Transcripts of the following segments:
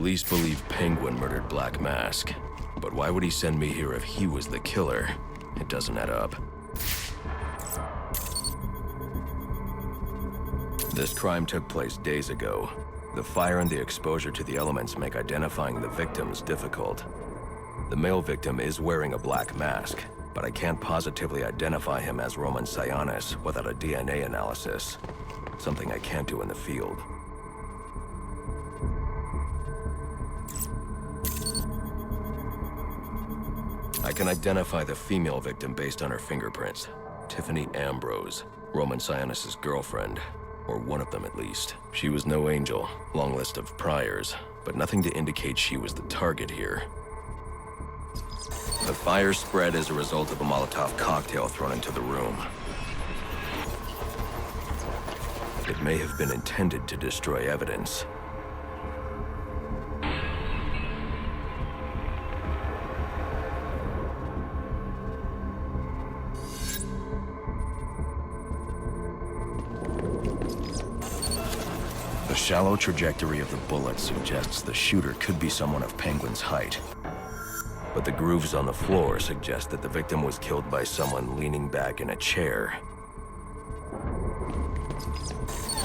police believe Penguin murdered Black Mask. But why would he send me here if he was the killer? It doesn't add up. This crime took place days ago. The fire and the exposure to the elements make identifying the victims difficult. The male victim is wearing a black mask, but I can't positively identify him as Roman Sionis without a DNA analysis. Something I can't do in the field. I can identify the female victim based on her fingerprints. Tiffany Ambrose, Roman Sionis' girlfriend. Or one of them at least. She was no angel, long list of priors, but nothing to indicate she was the target here. The fire spread as a result of a Molotov cocktail thrown into the room. It may have been intended to destroy evidence. The shallow trajectory of the bullet suggests the shooter could be someone of Penguin's height. But the grooves on the floor suggest that the victim was killed by someone leaning back in a chair.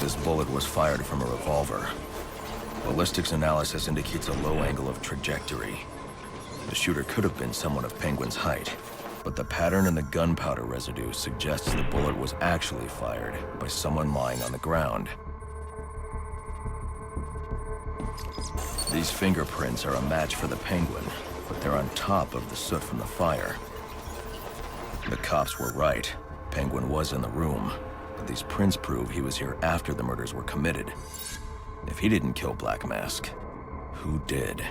This bullet was fired from a revolver. Ballistics analysis indicates a low angle of trajectory. The shooter could have been someone of Penguin's height, but the pattern in the gunpowder residue suggests the bullet was actually fired by someone lying on the ground. These fingerprints are a match for the Penguin, but they're on top of the soot from the fire. The cops were right. Penguin was in the room, but these prints prove he was here after the murders were committed. If he didn't kill Black Mask, who did?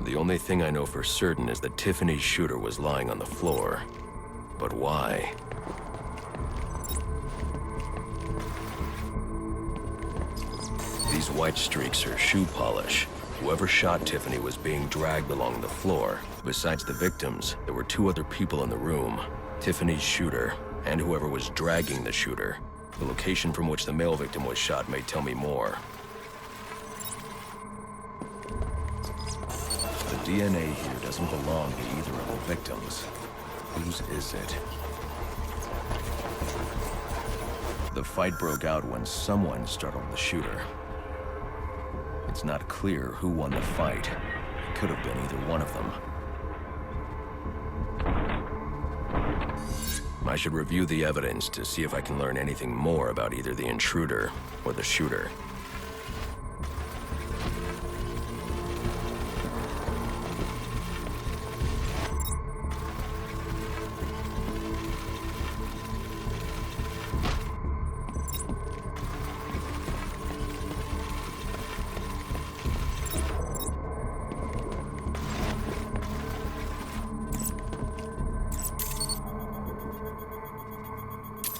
The only thing I know for certain is that Tiffany's shooter was lying on the floor. But why? These white streaks are shoe polish. Whoever shot Tiffany was being dragged along the floor. Besides the victims, there were two other people in the room. Tiffany's shooter, and whoever was dragging the shooter. The location from which the male victim was shot may tell me more. The DNA here doesn't belong to either of the victims. Whose is it? The fight broke out when someone startled the shooter. It's not clear who won the fight. It could have been either one of them. I should review the evidence to see if I can learn anything more about either the intruder or the shooter.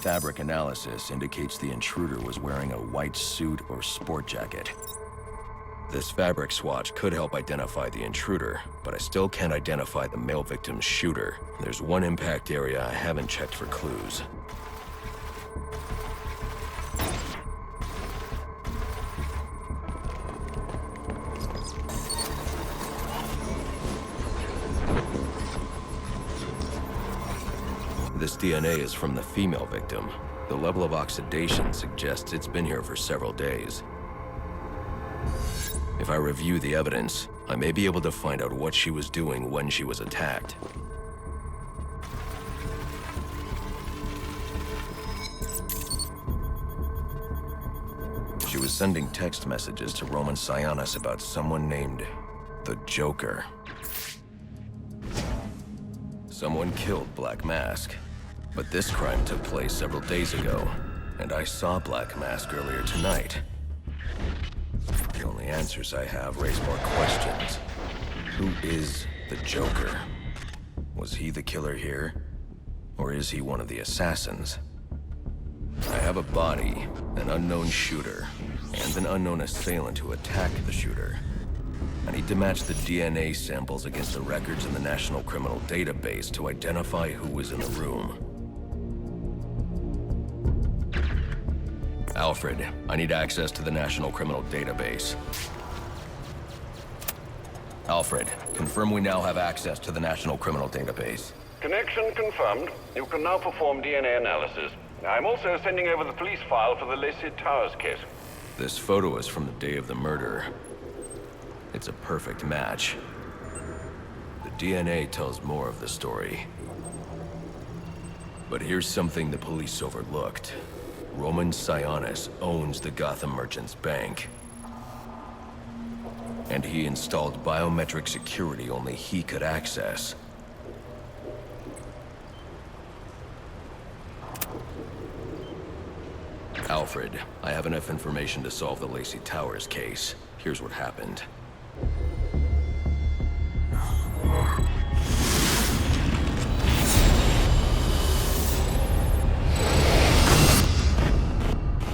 Fabric analysis indicates the intruder was wearing a white suit or sport jacket. This fabric swatch could help identify the intruder, but I still can't identify the male victim's shooter. There's one impact area I haven't checked for clues. This DNA is from the female victim. The level of oxidation suggests it's been here for several days. If I review the evidence, I may be able to find out what she was doing when she was attacked. She was sending text messages to Roman Sionis about someone named the Joker. Someone killed Black Mask. But this crime took place several days ago, and I saw Black Mask earlier tonight. The only answers I have raise more questions. Who is the Joker? Was he the killer here? Or is he one of the assassins? I have a body, an unknown shooter, and an unknown assailant who attacked the shooter. I need to match the DNA samples against the records in the National Criminal Database to identify who was in the room. Alfred, I need access to the National Criminal Database. Alfred, confirm we now have access to the National Criminal Database. Connection confirmed. You can now perform DNA analysis. I'm also sending over the police file for the Lacey Towers case. This photo is from the day of the murder. It's a perfect match. The DNA tells more of the story. But here's something the police overlooked. Roman Sionis owns the Gotham Merchants Bank. And he installed biometric security only he could access. Alfred, I have enough information to solve the Lacey Towers case. Here's what happened.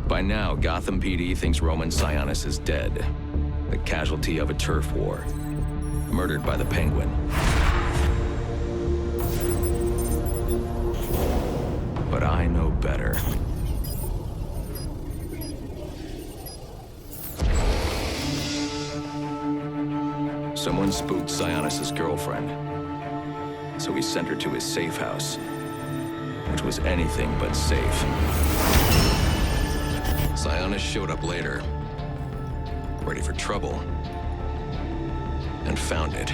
By now, Gotham PD thinks Roman Sionis is dead. The casualty of a turf war. Murdered by the Penguin. But I know better. Someone spooked Sionis' girlfriend. So he sent her to his safe house. Which was anything but safe. Sionis showed up later, ready for trouble, and found it.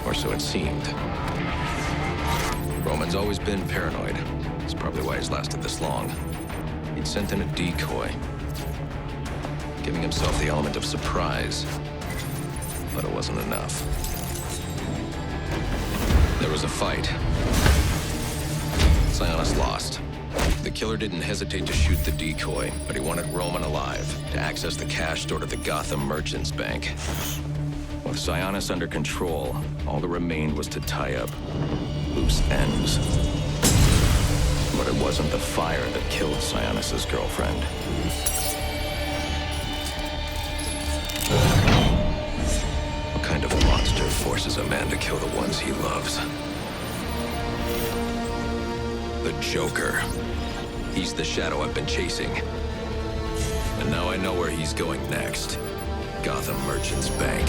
Or so it seemed. Roman's always been paranoid. That's probably why he's lasted this long. He'd sent in a decoy, giving himself the element of surprise, but it wasn't enough. There was a fight. Sionis lost. The killer didn't hesitate to shoot the decoy, but he wanted Roman alive to access the cash stored at the Gotham Merchants Bank. With Sionis under control, all that remained was to tie up loose ends. But it wasn't the fire that killed Sionis' girlfriend. What kind of monster forces a man to kill the ones he loves? The Joker. He's the shadow I've been chasing. And now I know where he's going next. Gotham Merchants Bank.